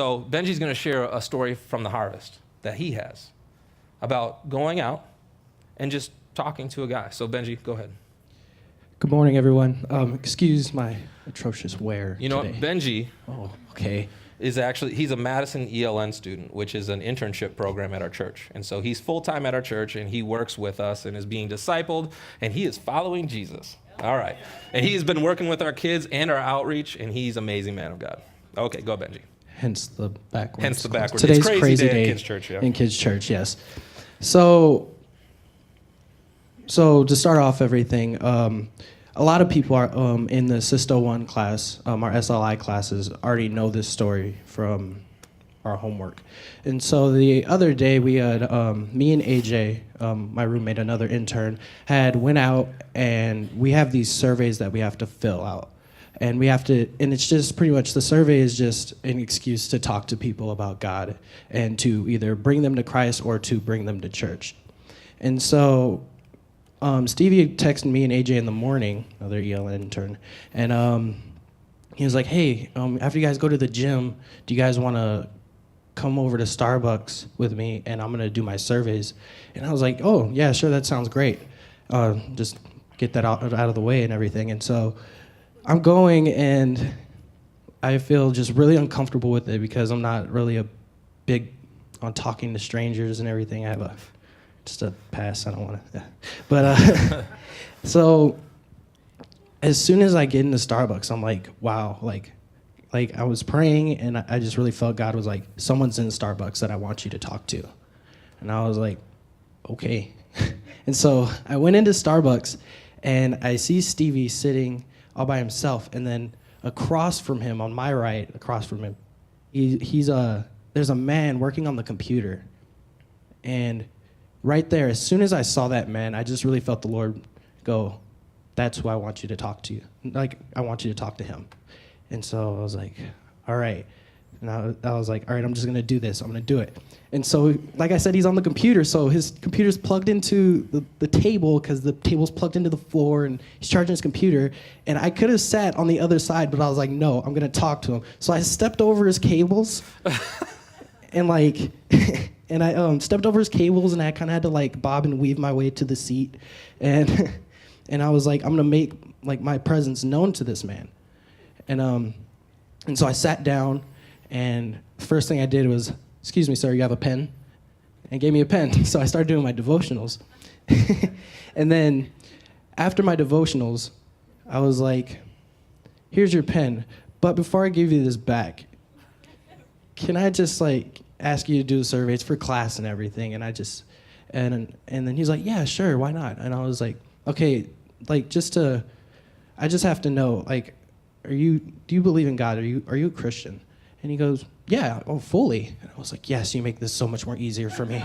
So Benji's going to share a story from the harvest that he has about going out and just talking to a guy. So Benji, go ahead. Good morning, everyone. Excuse my atrocious wear today. Benji okay. is actually, he's a Madison ELN student, which is an internship program at our church. And so he's full-time at our church, and he works with us and is being discipled, and he is following Jesus. All right. And he's been working with our kids and our outreach, and he's an amazing man of God. Okay, go, Benji. Hence the backwards. Hence the backwards. Today's It's crazy day in kids' church, yeah. In kids' church, yes. So to start off everything, a lot of people are in the Sisto 1 class, our SLI classes, already know this story from our homework. And so the other day we had, me and AJ, my roommate, another intern, went out, and we have these surveys that we have to fill out. And it's just pretty much, the survey is just an excuse to talk to people about God and to either bring them to Christ or to bring them to church. And so Stevie texted me and AJ in the morning, another ELN intern, and he was like, hey, after you guys go to the gym, do you guys want to come over to Starbucks with me, and I'm going to do my surveys? And I was like, oh, yeah, sure, that sounds great. Just get that out of the way and everything. And so I'm going, and I feel just really uncomfortable with it because I'm not really a big on talking to strangers and everything. I have just a pass. I don't want to. Yeah. But so as soon as I get into Starbucks, I'm like, wow, like I was praying, and I just really felt God was like, someone's in Starbucks that I want you to talk to. And I was like, okay. And so I went into Starbucks, and I see Stevie sitting all by himself, and then across from him, on my right, across from him, there's a man working on the computer. And right there, as soon as I saw that man, I just really felt the Lord go, that's who I want you to talk to. Like, I want you to talk to him. And so I was like, all right. And I was like, all right, I'm just going to do this. I'm going to do it. And so, like I said, he's on the computer. So his computer's plugged into the table because the table's plugged into the floor, and he's charging his computer. And I could have sat on the other side, but I was like, no, I'm going to talk to him. So I stepped over his cables and I stepped over his cables, and I kind of had to like bob and weave my way to the seat. And I was like, I'm going to make like my presence known to this man. And so I sat down, and the first thing I did was, excuse me, sir, you have a pen? And gave me a pen. So I started doing my devotionals. And then after my devotionals, I was like, here's your pen. But before I give you this back, can I just like ask you to do the surveys for class and everything? And and then he's like, yeah, sure, why not? And I was like, okay, like I just have to know, like, do you believe in God? Are you a Christian? And he goes, yeah, fully. And I was like, yes, you make this so much more easier for me.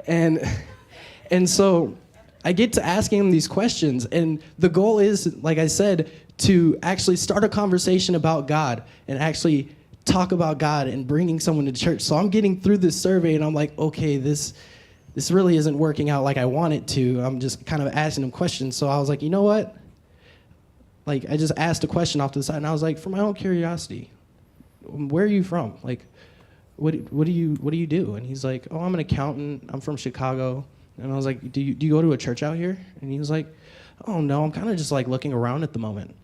And so I get to asking him these questions, and the goal is, like I said, to actually start a conversation about God and actually talk about God and bringing someone to church. So I'm getting through this survey, and I'm like, okay, this really isn't working out like I want it to. I'm just kind of asking him questions. So I was like, you know what? Like, I just asked a question off to the side, and I was like, for my own curiosity, where are you from? Like, what do you do? And he's like, oh, I'm an accountant. I'm from Chicago. And I was like, do you go to a church out here? And he was like, oh, no, I'm kind of just like looking around at the moment.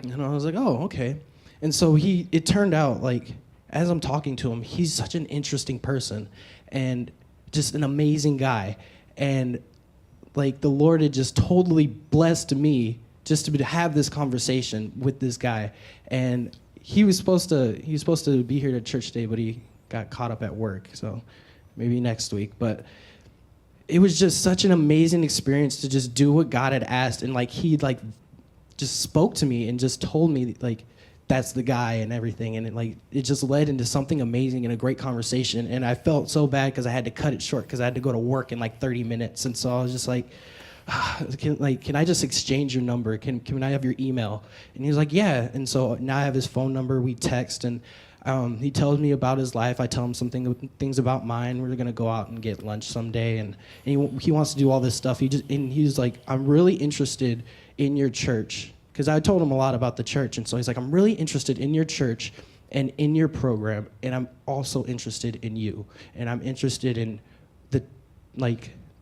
And I was like, oh, okay. And so it turned out, like, as I'm talking to him, he's such an interesting person and just an amazing guy. And like, the Lord had just totally blessed me just to have this conversation with this guy. And he was supposed to be here to church today, but he got caught up at work, so maybe next week. But it was just such an amazing experience to just do what God had asked, and like he like just spoke to me and just told me like that's the guy and everything, and it just led into something amazing and a great conversation. And I felt so bad because I had to cut it short because I had to go to work in like 30 minutes, and so I was just like, can I just exchange your number? Can I have your email? And he was like, yeah. And so now I have his phone number. We text, and he tells me about his life. I tell him things about mine. We're gonna go out and get lunch someday, and he wants to do all this stuff. He's like, I'm really interested in your church, because I told him a lot about the church, and so he's like, I'm really interested in your church, and in your program, and I'm also interested in you, and I'm interested in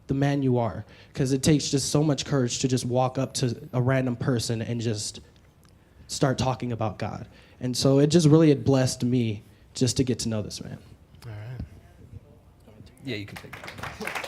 the man you are, because it takes just so much courage to just walk up to a random person and just start talking about God. And so it just really had blessed me just to get to know this man. All right. Yeah, you can take that.